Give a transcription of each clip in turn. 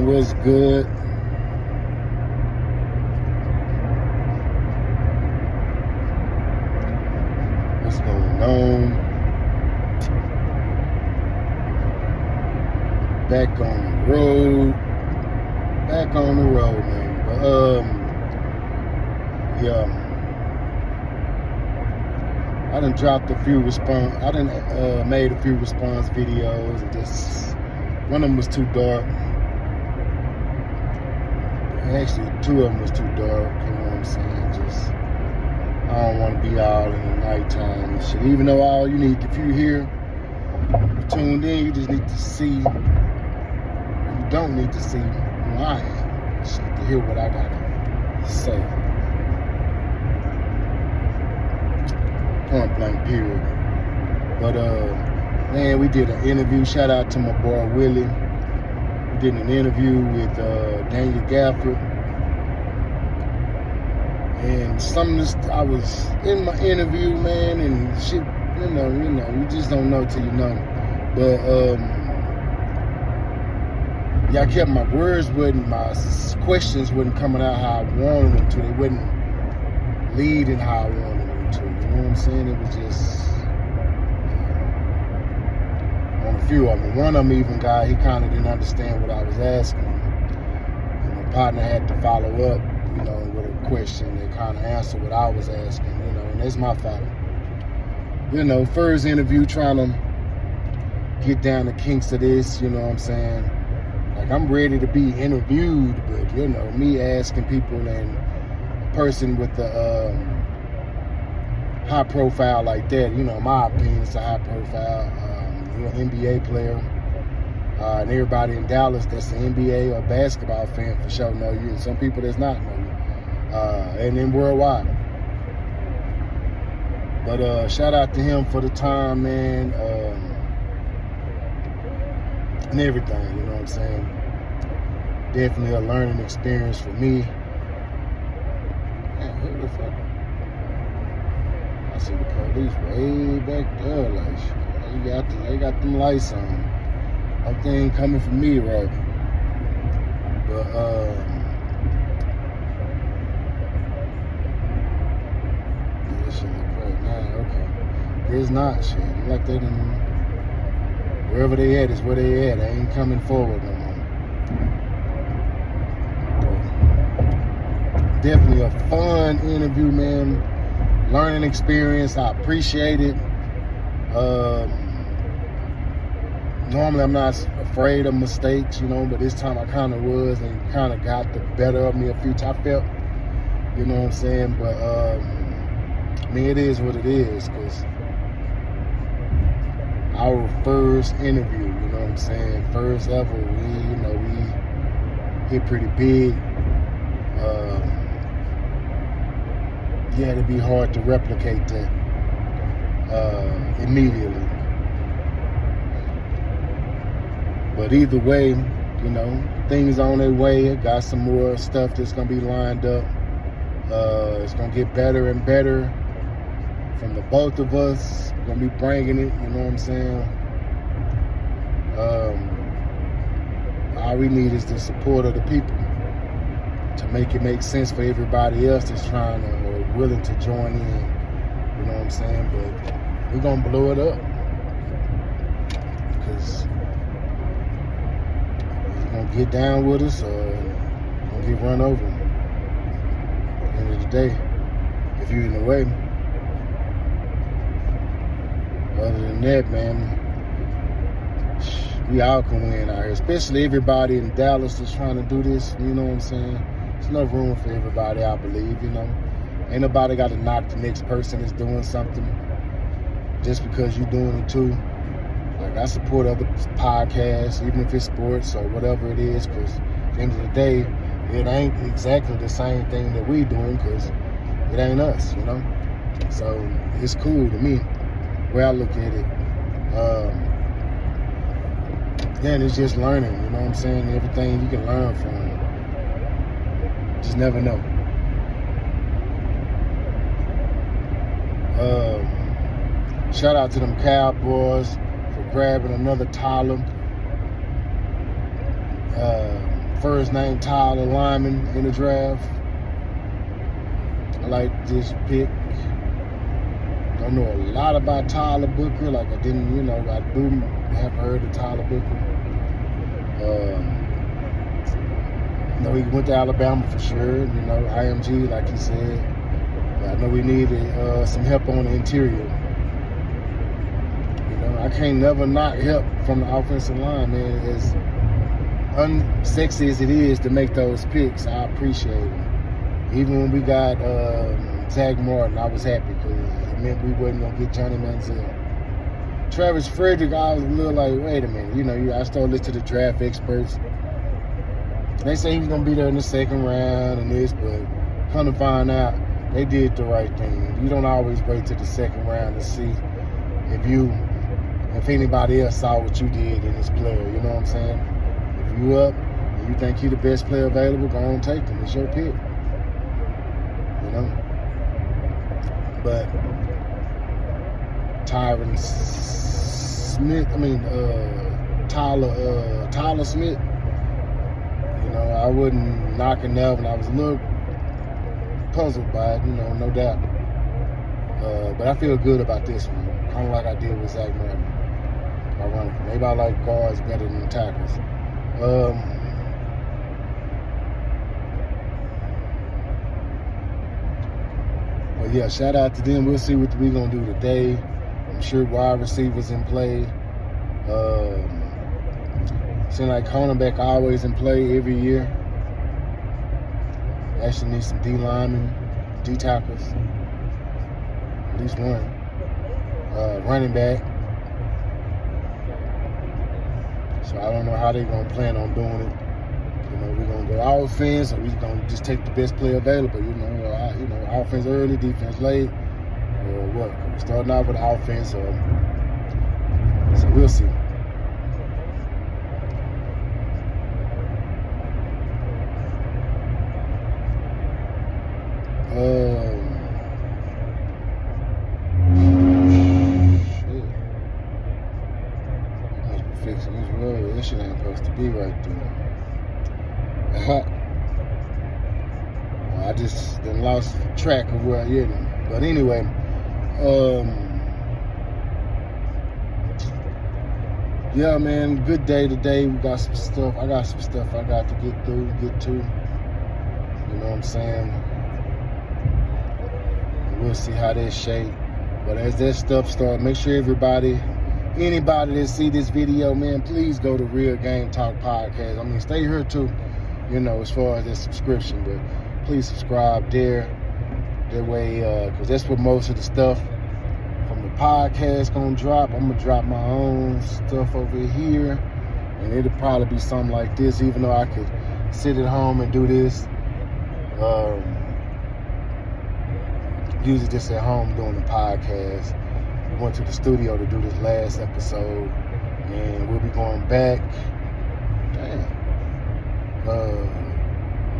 what's good? What's going on? Back on the road. Back on the road, man. But yeah. I done dropped a few response. I done made a few response videos, and just one of them was too dark. Actually, two of them was too dark. You know what I'm saying? Just I don't want to be out in the nighttime and shit. Even though all you need, if you're here, you're tuned in, you just need to see. You don't need to see who I am. You just need to hear what I gotta say. Point blank period. But man, we did an interview. Shout out to my boy Willie. We did an interview with Daniel Gafford. And some of this, I was in my interview, man, and shit, you know, you just don't know till you know. But yeah, I kept my words my questions wasn't coming out how I wanted them to. They wasn't leading how I wanted them to. You know what I'm saying? It was just on a few of them. One of them even he kind of didn't understand what I was asking him. And my partner had to follow up, you know, with a question that kind of answered what I was asking, you know, and that's my fault. You know, first interview, trying to get down the kinks of this, you know what I'm saying? Like, I'm ready to be interviewed, but, you know, me asking people and a person with the high profile like that, you know, in my opinion, it's a high profile, you're an NBA player, and everybody in Dallas that's an NBA or basketball fan for sure know you, and some people that's not know you. And then worldwide. But shout out to him for the time, man, and everything, you know what I'm saying? Definitely a learning experience for me. Man, who the fuck? I see the police way back there, like, shit. They got them lights on. Hope they ain't coming for me, right? But, it's not shit. Like they done, wherever they at is where they at. They ain't coming forward no more. But definitely a fun interview, man. Learning experience. I appreciate it. Normally I'm not afraid of mistakes, you know, but this time I kind of was, and kind of got the better of me a few times. I felt, you know what I'm saying? But I mean, it is what it is, because our first interview, you know what I'm saying? First ever, we hit pretty big. Yeah, it'd be hard to replicate that immediately. But either way, you know, things on their way. Got some more stuff that's gonna be lined up. It's gonna get better and better. From the both of us, we're gonna be bringing it, you know what I'm saying? All we need is the support of the people to make it make sense for everybody else that's trying to or willing to join in, you know what I'm saying? But we're gonna blow it up, because you're gonna get down with us or you're gonna get run over. At the end of the day, if you're in the way. Other than that, man, we all can win out here, especially everybody in Dallas that's trying to do this, you know what I'm saying? There's enough room for everybody, I believe, you know? Ain't nobody got to knock the next person that's doing something just because you're doing it too. Like, I support other podcasts, even if it's sports or whatever it is, because at the end of the day, it ain't exactly the same thing that we doing, because it ain't us, you know? So it's cool to me. Way I look at it, then it's just learning, you know what I'm saying? Everything you can learn from, just never know. Shout out to them Cowboys for grabbing another title. first name Tyler Lyman in the draft. I like this pick. Don't know a lot about Tyler Booker. Like I didn't, I do have heard of Tyler Booker. He went to Alabama for sure. IMG, like he said. But I know we needed some help on the interior. I can't never knock help from the offensive line, man. As unsexy as it is to make those picks, I appreciate it. Even when we got Zach Martin, I was happy because it meant we wasn't going to get Johnny Manziel. Travis Frederick, I was a little like, wait a minute. I started listening to the draft experts. They say he was going to be there in the second round and this, but come to find out, they did the right thing. You don't always wait till the second round to see if anybody else saw what you did in this player. You know what I'm saying? If you up and you think he the best player available, go on take him. It's your pick. But Tyler Smith, I wasn't knocking that, and I was a little puzzled by it, no doubt. But I feel good about this one, kind of like I did with Zach Martin. Ironically, maybe I like guards better than tackles. But yeah, shout out to them. We'll see what we're gonna do today. I'm sure wide receivers in play. Seems like cornerback always in play every year. Actually need some D linemen, D tackles, at least one. Running back. So I don't know how they're gonna plan on doing it. We're gonna go offense, or we're gonna just take the best player available. Offense early, defense late, or what? We're starting out with offense, so we'll see. Fixing this road. This shit ain't supposed to be right there. I just done lost track of where I am. But anyway, yeah, man, good day today. We got some stuff. I got some stuff I got to get to. You know what I'm saying? And we'll see how that shape. But as that stuff starts, make sure anybody that see this video, man, please go to Real Game Talk Podcast. Stay here too, as far as that subscription, but please subscribe there. That way, because that's where most of the stuff from the podcast gonna drop. I'm gonna drop my own stuff over here, and it'll probably be something like this, even though I could sit at home and do this. Usually just at home doing the podcast. We went to the studio to do this last episode, and we'll be going back,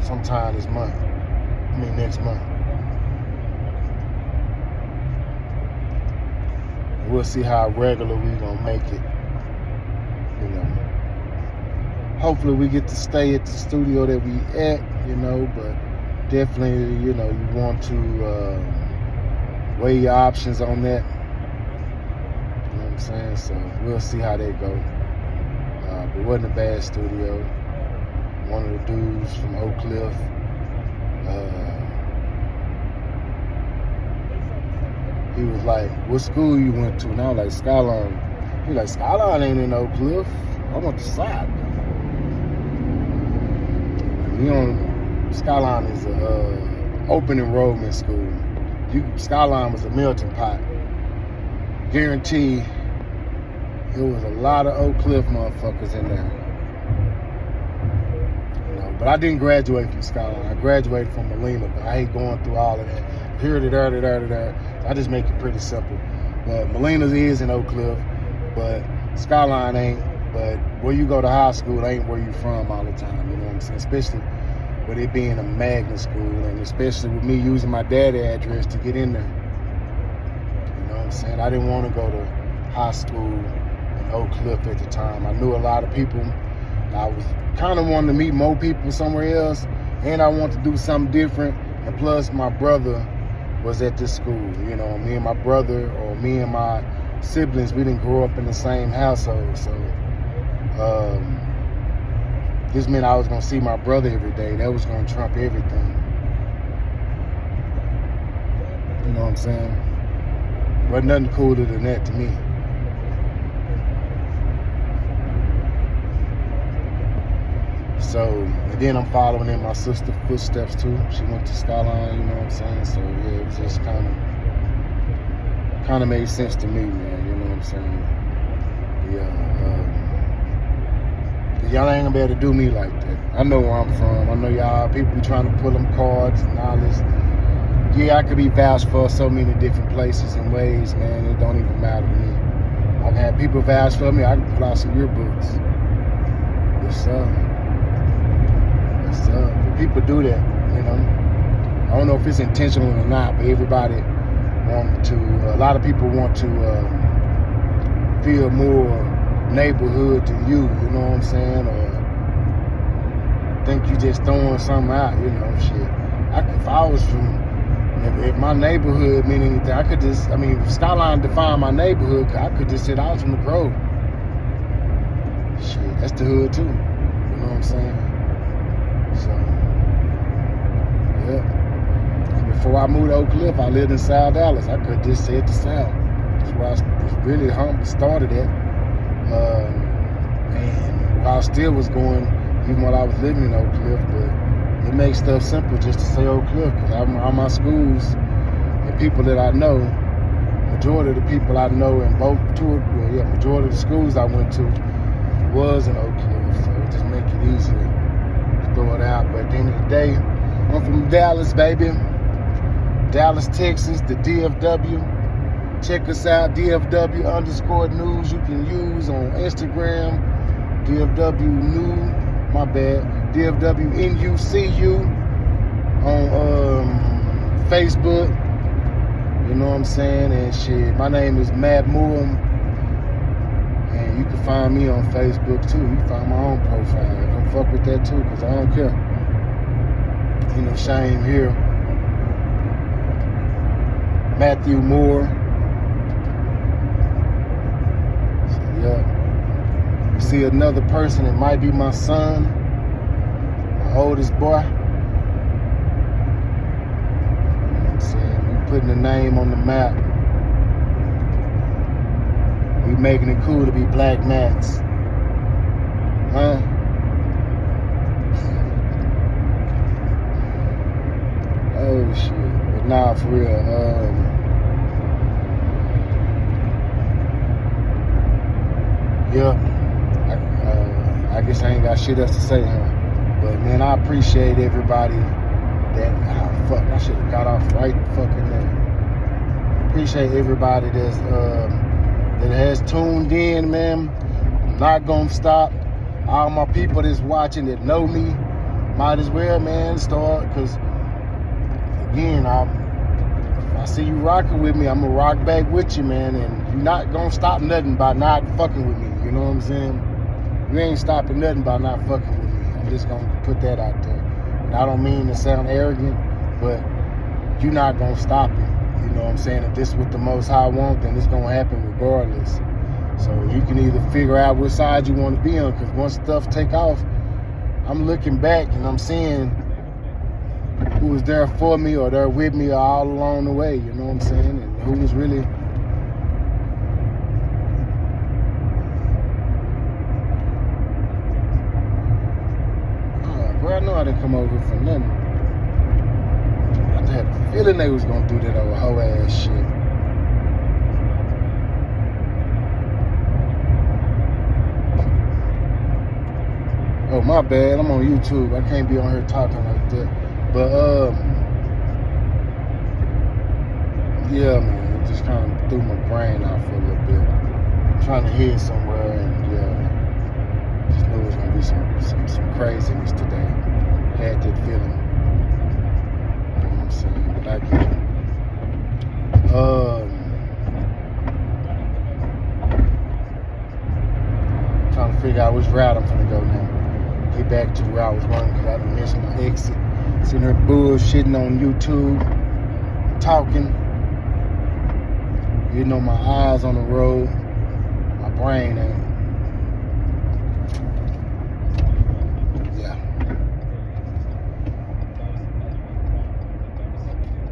sometime this month. Next month. We'll see how regular we gonna make it. Hopefully we get to stay at the studio that we at, but definitely, you want to weigh your options on that. You know what I'm saying? So we'll see how they go. But it wasn't a bad studio. One of the dudes from Oak Cliff, he was like, what school you went to? And I was like, Skyline. He was like, Skyline ain't in Oak Cliff. I went to SOC. Skyline is a open enrollment school. Skyline was a melting pot. Guarantee there was a lot of Oak Cliff motherfuckers in there. But I didn't graduate from Skyline. I graduated from Molina, but I ain't going through all of that. Here to there. I just make it pretty simple. But Molina is in Oak Cliff, but Skyline ain't. But where you go to high school ain't where you from all the time. You know what I'm saying? Especially with it being a magnet school, and especially with me using my dad's address to get in there. You know what I'm saying? I didn't want to go to high school in Oak Cliff at the time. I knew a lot of people I was kind of wanting to meet more people somewhere else, and I wanted to do something different. And plus, my brother was at this school. You know, me and my brother, or me and my siblings, we didn't grow up in the same household. So this meant I was going to see my brother every day. That was going to trump everything. You know what I'm saying? Wasn't nothing cooler than that to me. So, and then I'm following in my sister's footsteps too. She went to Skyline, you know what I'm saying? So yeah, it was just kind of made sense to me, man. You know what I'm saying? Yeah. Y'all ain't gonna be able to do me like that. I know where I'm from. I know y'all people be trying to pull them cards and all this. Yeah, I could be vouched for so many different places and ways, man. It don't even matter to me. I can have people vouch for me. I can pull out some yearbooks. What's up? But people do that, you know. I don't know if it's intentional or not, but everybody a lot of people want to feel more neighborhood to you know what I'm saying? Or think you just throwing something out, you know, shit. If I was from, if my neighborhood meant anything, I could just, if Skyline defined my neighborhood, I could just say I was from the Grove. Shit, that's the hood too, you know what I'm saying? So, yeah. And before I moved to Oak Cliff, I lived in South Dallas. I could just say it the South. That's where I was really started at. And where I still was going, even while I was living in Oak Cliff, but it makes stuff simple just to say Oak Cliff, because all my schools and people that I know, majority of the people I know in majority of the schools I went to was in Oak Cliff, so it just make it easier. Throw it out, but at the end of the day, I'm from Dallas, baby. Dallas, Texas, the DFW. Check us out, DFW_news. You can use on Instagram, DFW New, my bad, DFW NUCU on Facebook. You know what I'm saying? And shit, my name is Matt Moore. And you can find me on Facebook too. You can find my own profile. Don't fuck with that too, because I don't care. Ain't no shame here. Matthew Moore. So yeah. You see another person, it might be my son, my oldest boy. You know what I'm saying? We putting a name on the map. We making it cool to be Black Mats. Huh? Oh shit. But nah, for real. I guess I ain't got shit else to say, huh? But man, I appreciate everybody that I should have got off right fucking there. Appreciate everybody that has tuned in, man. I'm not gonna stop. All my people that's watching that know me, might as well, man, start, because again, I see you rocking with me, I'm gonna rock back with you, man, and you're not gonna stop nothing by not fucking with me, you know what I'm saying? You ain't stopping nothing by not fucking with me. I'm just gonna put that out there. And I don't mean to sound arrogant, but you're not gonna stop it. You know what I'm saying? If this is what the Most High want, then it's gonna happen regardless. So you can either figure out which side you want to be on, because once stuff take off, I'm looking back and I'm seeing who was there for me or there with me all along the way, you know what I'm saying? And who was really bro, I know I didn't come over for nothing. I had a feeling they was gonna do that old hoe ass shit. Oh, my bad, I'm on YouTube. I can't be on here talking like that. But, yeah, man, it just kind of threw my brain out for a little bit. I'm trying to head somewhere, and yeah, just knew it was gonna be some craziness today. Had that feeling. You know what I'm saying? But I get it. Trying to figure out which route I'm gonna go now. get back to where I was going because I done missed my exit. Sitting here bullshitting on YouTube, talking. You know, my eyes on the road, my brain ain't.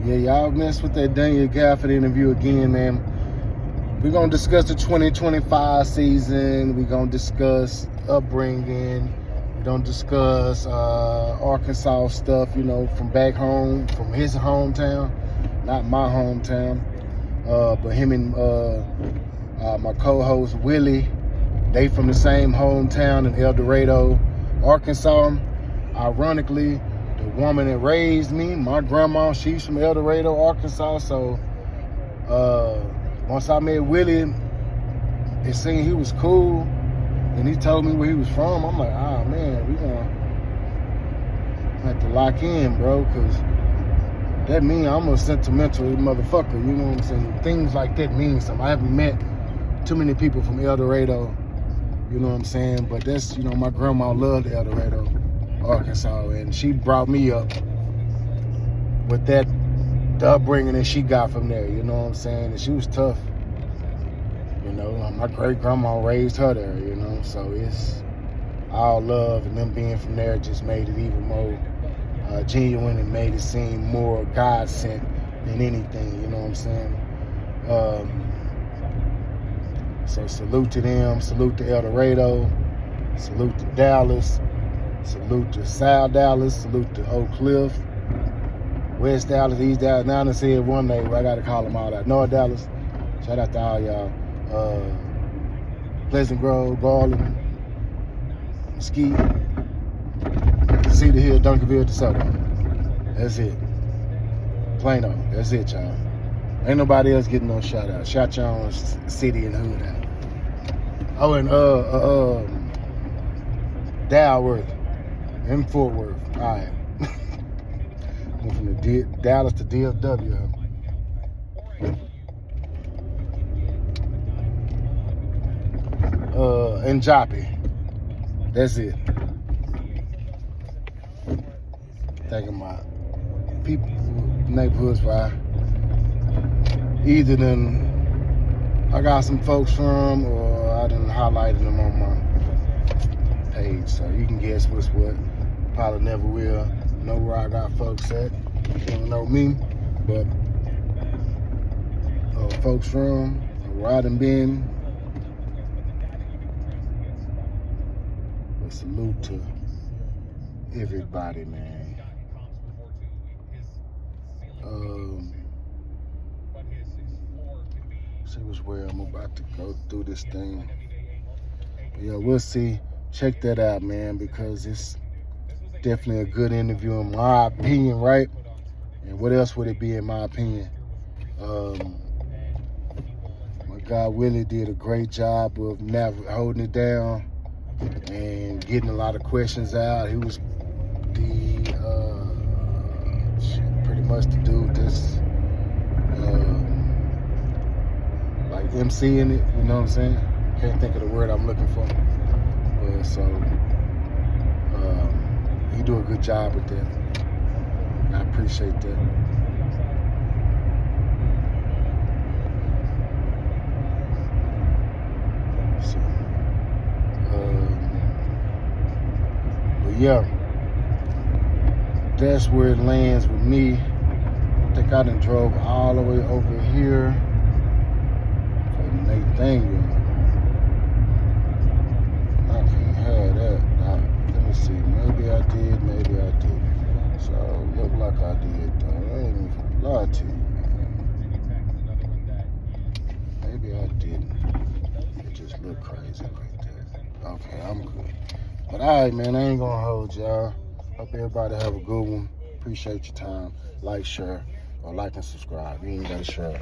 Yeah, y'all messed with that Daniel Gafford interview again, man. We're going to discuss the 2025 season. We're going to discuss upbringing. We're going to discuss Arkansas stuff, you know, from back home, from his hometown, not my hometown. But him and my co-host, Willie, they from the same hometown in El Dorado, Arkansas. Ironically, the woman that raised me, my grandma, she's from El Dorado, Arkansas. So once I met Willie, it seemed he was cool, and he told me where he was from. I'm like, oh man, we gonna have to lock in, bro, because that means I'm a sentimental motherfucker. You know what I'm saying? Things like that mean something. I haven't met too many people from El Dorado. You know what I'm saying? But that's, you know, my grandma loved El Dorado, Arkansas, and she brought me up with the upbringing that she got from there, you know what I'm saying? And she was tough, you know. My great grandma raised her there, you know, so it's all love, and them being from there just made it even more genuine and made it seem more God sent than anything, you know what I'm saying? So salute to them, salute to El Dorado, salute to Dallas, salute to South Dallas, salute to Oak Cliff, West Dallas, East Dallas. Now I said one day, I got to call them all out. North Dallas, shout out to all y'all. Pleasant Grove, Garland, Mesquite, Cedar Hill, Duncanville, DeSoto. That's it. Plano, that's it, y'all. Ain't nobody else getting no shout out. Shout your own city and hood out. Oh, and Dalworth and Fort Worth. All right. Went from the Dallas to DFW. And Joppy. That's it. Thinking my people, neighborhoods where either then I got some folks from, or I done highlighted them on my page. So you can guess what's what. Probably never will know where I got folks at. You don't know me, but folks from where I done been. But salute to everybody, man. See which way I'm about to go through this thing. But yeah, we'll see. Check that out, man, because it's definitely a good interview in my opinion, right? And what else would it be in my opinion? My guy Willie did a great job of holding it down and getting a lot of questions out. He was pretty much the dude that's like MCing it, you know what I'm saying? Can't think of the word I'm looking for. But so he do a good job with that. I appreciate that. So, but yeah, that's where it lands with me. I think I done drove all the way over here from Nathaniel. I can't have that. Let me see. Maybe I did, maybe I didn't. So look like I did though. I ain't even gonna lie to you, man. Maybe I didn't. It just looked crazy right there. Okay, I'm good. But alright, man, I ain't gonna hold y'all. Hope everybody have a good one. Appreciate your time. Like, share, or like and subscribe. You ain't gotta share.